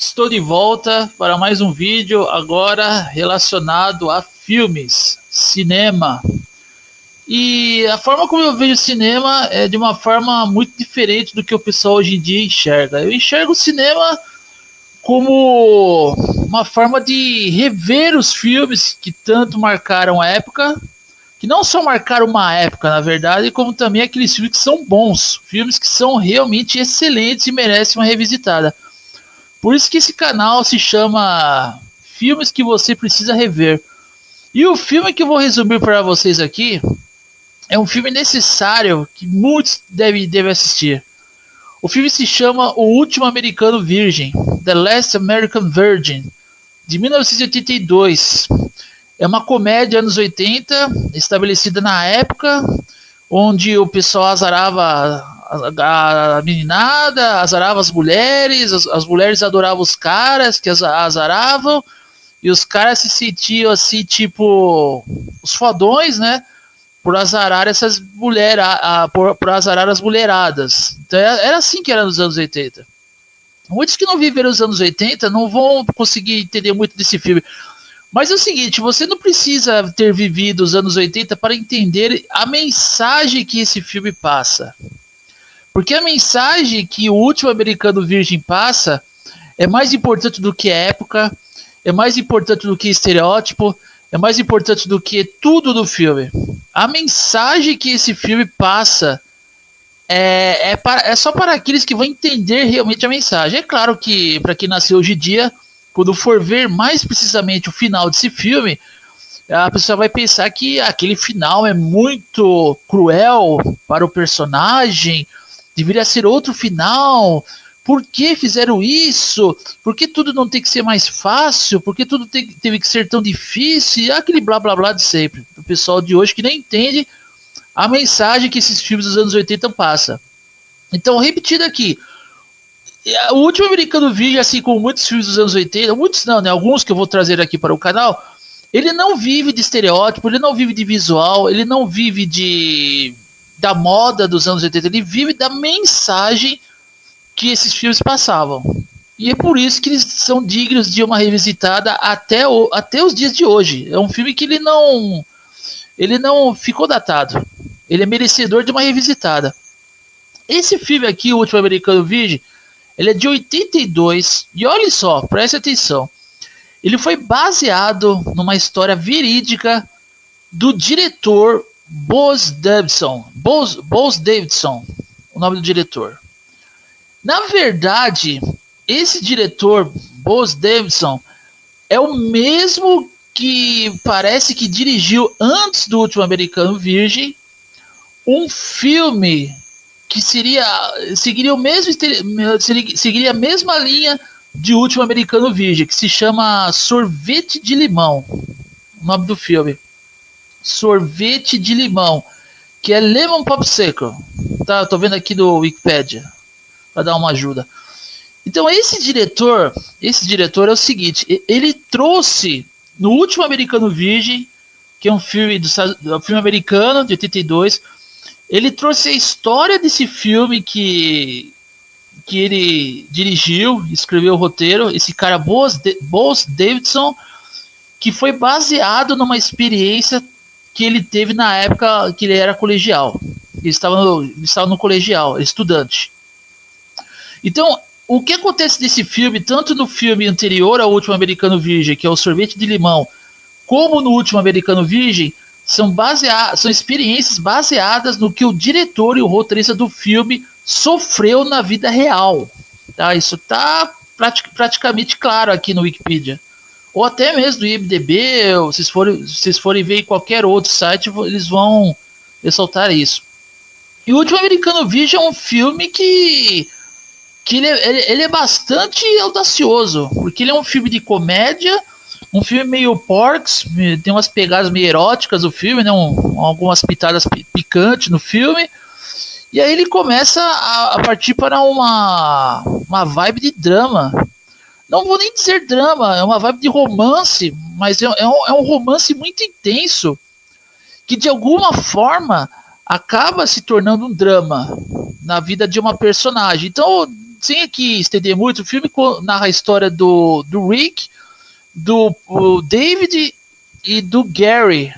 Estou de volta para mais um vídeo agora relacionado a filmes, cinema. E a forma como eu vejo o cinema é de uma forma muito diferente do que o pessoal hoje em dia enxerga. Eu enxergo o cinema como uma forma de rever os filmes que tanto marcaram a época, que não só marcaram uma época, na verdade, como também aqueles filmes que são bons, filmes que são realmente excelentes e merecem uma revisitada. Por isso que esse canal se chama Filmes que Você Precisa Rever. E o filme que eu vou resumir para vocês aqui é um filme necessário que muitos devem assistir. O filme se chama O Último Americano Virgem, The Last American Virgin, de 1982. É uma comédia anos 80, estabelecida na época, onde o pessoal azarava a meninada, azarava as mulheres, as mulheres adoravam os caras que azaravam, e os caras se sentiam assim, tipo, os fodões, né? Por azarar essas mulheres, por azarar as mulheradas. Então era assim que era nos anos 80. Muitos que não viveram os anos 80 não vão conseguir entender muito desse filme. Mas é o seguinte, você não precisa ter vivido os anos 80 para entender a mensagem que esse filme passa. Porque a mensagem que O Último Americano Virgem passa é mais importante do que época, é mais importante do que estereótipo, é mais importante do que tudo do filme. A mensagem que esse filme passa é só para aqueles que vão entender realmente a mensagem. É claro que para quem nasceu hoje em dia, quando for ver mais precisamente o final desse filme, a pessoa vai pensar que aquele final é muito cruel para o personagem, deveria ser outro final. Por que fizeram isso? Por que tudo não tem que ser mais fácil? Por que tudo teve que ser tão difícil? E aquele blá blá blá de sempre. O pessoal de hoje que nem entende a mensagem que esses filmes dos anos 80 passam. Então, repetindo aqui, O Último Americano Virgem, assim como muitos filmes dos anos 80, muitos não, né? Alguns que eu vou trazer aqui para o canal, ele não vive de estereótipo, ele não vive de visual, ele não vive da moda dos anos 80, ele vive da mensagem que esses filmes passavam. E é por isso que eles são dignos de uma revisitada até os dias de hoje. É um filme que ele não ficou datado. Ele é merecedor de uma revisitada. Esse filme aqui, O Último Americano Virgem, ele é de 82. E olha só, preste atenção. Ele foi baseado numa história verídica do diretor Bose Davidson. Bose Davidson, o nome do diretor. Na verdade, esse diretor, Bose Davidson, é o mesmo que parece que dirigiu antes do Último Americano Virgem um filme que seguiria a mesma linha de Último Americano Virgem, que se chama Sorvete de Limão. O nome do filme. Sorvete de Limão, que é Lemon Popsicle. Tá, tô vendo aqui do Wikipedia para dar uma ajuda. Então esse diretor é o seguinte, ele trouxe no Último Americano Virgem, que é um filme americano de 82, ele trouxe a história desse filme que ele dirigiu, escreveu o roteiro, esse cara Bose Davidson, que foi baseado numa experiência que ele teve na época que ele era colegial. Ele estava no colegial, estudante. Então, o que acontece nesse filme, tanto no filme anterior ao Último Americano Virgem, que é o Sorvete de Limão, como no Último Americano Virgem, são experiências baseadas no que o diretor e o roteirista do filme sofreu na vida real. Tá? Isso está praticamente claro aqui no Wikipedia. Ou até mesmo no IMDb, ou se vocês forem ver em qualquer outro site, eles vão ressaltar isso. E o Último Americano Virgem é um filme que ele é bastante audacioso, porque ele é um filme de comédia, um filme meio porcs, tem umas pegadas meio eróticas no filme, né? Algumas pitadas picantes no filme, e aí ele começa a partir para uma vibe de drama. Não vou nem dizer drama, é uma vibe de romance, mas é um romance muito intenso, que de alguma forma acaba se tornando um drama na vida de uma personagem. Então, sem aqui estender muito, o filme narra a história do Rick, do David e do Gary,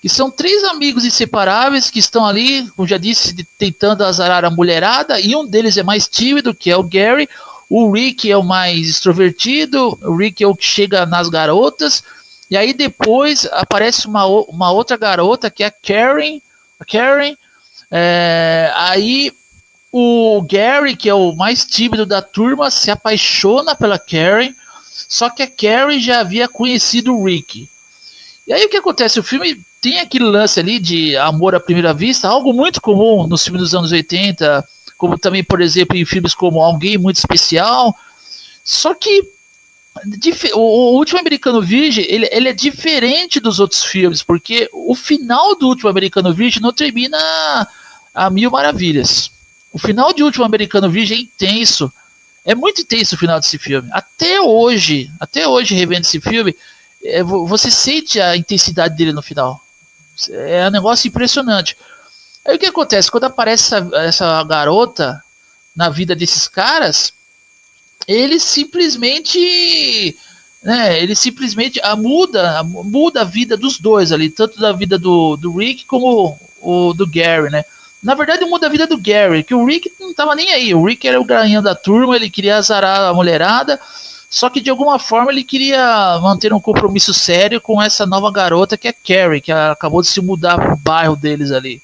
que são 3 amigos inseparáveis que estão ali, como já disse, tentando azarar a mulherada, e um deles é mais tímido, que é o Gary. O Rick é o mais extrovertido, o Rick é o que chega nas garotas, e aí depois aparece uma outra garota, que é a Karen. Aí o Gary, que é o mais tímido da turma, se apaixona pela Karen, só que a Karen já havia conhecido o Rick. E aí o que acontece? O filme tem aquele lance ali de amor à primeira vista, algo muito comum nos filmes dos anos 80, como também, por exemplo, em filmes como Alguém Muito Especial. Só que o Último Americano Virgem, ele é diferente dos outros filmes, porque o final do Último Americano Virgem não termina a mil maravilhas. O final de Último Americano Virgem é intenso. É muito intenso o final desse filme. Até hoje, revendo esse filme, você sente a intensidade dele no final. É um negócio impressionante. Aí o que acontece? Quando aparece essa garota na vida desses caras, ele simplesmente muda a vida dos dois ali, tanto da vida do Rick como o do Gary, né? Na verdade, muda a vida do Gary, que o Rick não tava nem aí. O Rick era o garanhão da turma, ele queria azarar a mulherada, só que de alguma forma ele queria manter um compromisso sério com essa nova garota que é Carrie, que acabou de se mudar pro bairro deles ali.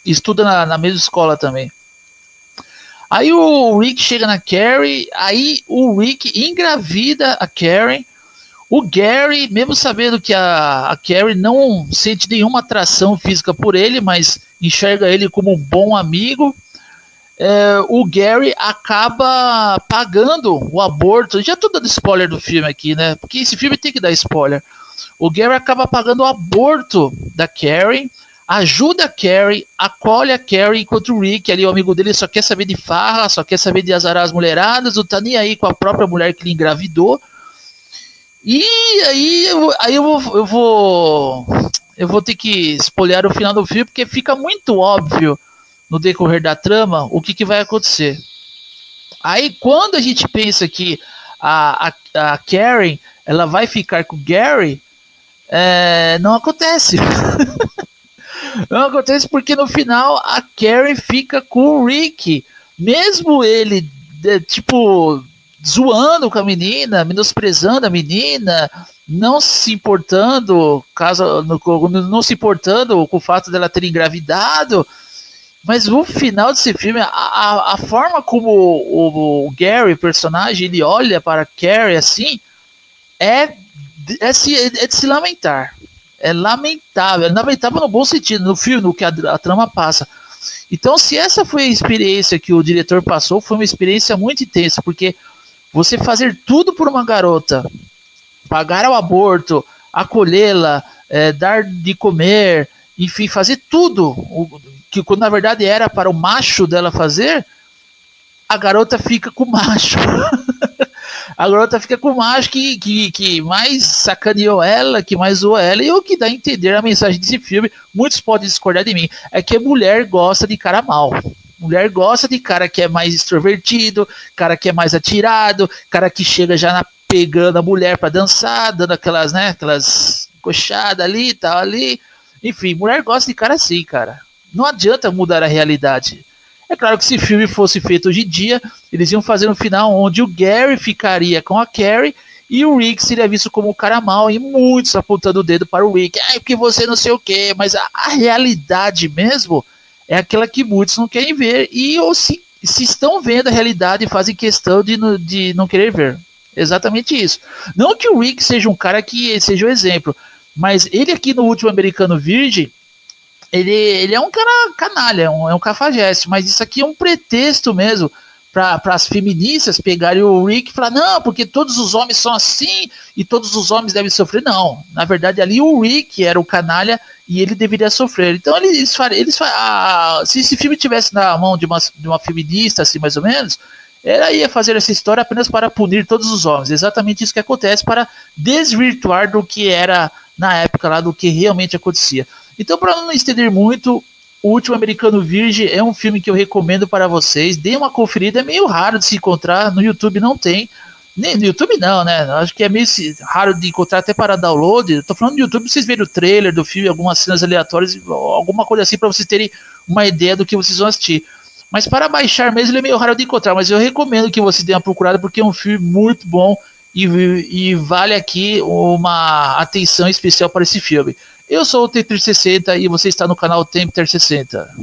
E estuda na mesma escola também. Aí o Rick chega na Carrie, aí o Rick engravida a Karen. O Gary, mesmo sabendo que a Carrie não sente nenhuma atração física por ele, mas enxerga ele como um bom amigo, o Gary acaba pagando o aborto. Já tô dando spoiler do filme aqui, né? Porque esse filme tem que dar spoiler. O Gary acaba pagando o aborto da Carrie, ajuda a Carrie, acolhe a Carrie, enquanto o Rick, ali, o amigo dele, só quer saber de farra, só quer saber de azarar as mulheradas, não tá nem aí com a própria mulher que ele engravidou. E aí eu vou ter que spoiler o final do filme, porque fica muito óbvio no decorrer da trama o que vai acontecer. Aí quando a gente pensa que a Karen ela vai ficar com o Gary, não acontece. Não acontece, porque no final a Karen fica com o Rick, mesmo ele zoando com a menina, menosprezando a menina, não se importando com o fato dela ter engravidado. Mas o final desse filme, a forma como o Gary, personagem, ele olha para a Carrie assim, é de se lamentar. É lamentável no bom sentido, no filme, no que a trama passa. Então, se essa foi a experiência que o diretor passou, foi uma experiência muito intensa, porque você fazer tudo por uma garota, pagar o aborto, acolhê-la, dar de comer, enfim, fazer tudo que na verdade era para o macho dela fazer, a garota fica com o macho. A garota fica com o macho que mais sacaneou ela, que mais zoou ela, e o que dá a entender a mensagem desse filme, muitos podem discordar de mim, é que a mulher gosta de cara mal. Mulher gosta de cara que é mais extrovertido, cara que é mais atirado, cara que chega já pegando a mulher para dançar, dando aquelas coxadas ali e tal ali. Enfim, mulher gosta de cara assim, cara. Não adianta mudar a realidade. É claro que se o filme fosse feito hoje em dia, eles iam fazer um final onde o Gary ficaria com a Carrie e o Rick seria visto como um cara mau, e muitos apontando o dedo para o Rick. Porque você não sei o quê, mas a realidade mesmo é aquela que muitos não querem ver, ou se estão vendo a realidade, fazem questão de não querer ver. Exatamente isso. Não que o Rick seja um cara que seja um exemplo, mas ele aqui no Último Americano Virgem, ele é um cara canalha, é um cafajeste, mas isso aqui é um pretexto mesmo para as feministas pegarem o Rick e falar, não, porque todos os homens são assim e todos os homens devem sofrer. Não, na verdade ali o Rick era o canalha e ele deveria sofrer. Então se esse filme tivesse na mão de uma feminista, assim mais ou menos, ela ia fazer essa história apenas para punir todos os homens. Exatamente isso que acontece, para desvirtuar do que era na época lá, do que realmente acontecia. Então, para não estender muito, O Último Americano Virgem é um filme que eu recomendo para vocês. Dê uma conferida, é meio raro de se encontrar, no YouTube não tem. Nem no YouTube não, né? Acho que é meio raro de encontrar até para download. Eu tô falando no YouTube, vocês verem o trailer do filme, algumas cenas aleatórias, alguma coisa assim para vocês terem uma ideia do que vocês vão assistir. Mas para baixar mesmo ele é meio raro de encontrar, mas eu recomendo que você dê uma procurada porque é um filme muito bom e vale aqui uma atenção especial para esse filme. Eu sou o T360 e você está no canal Tempo 360.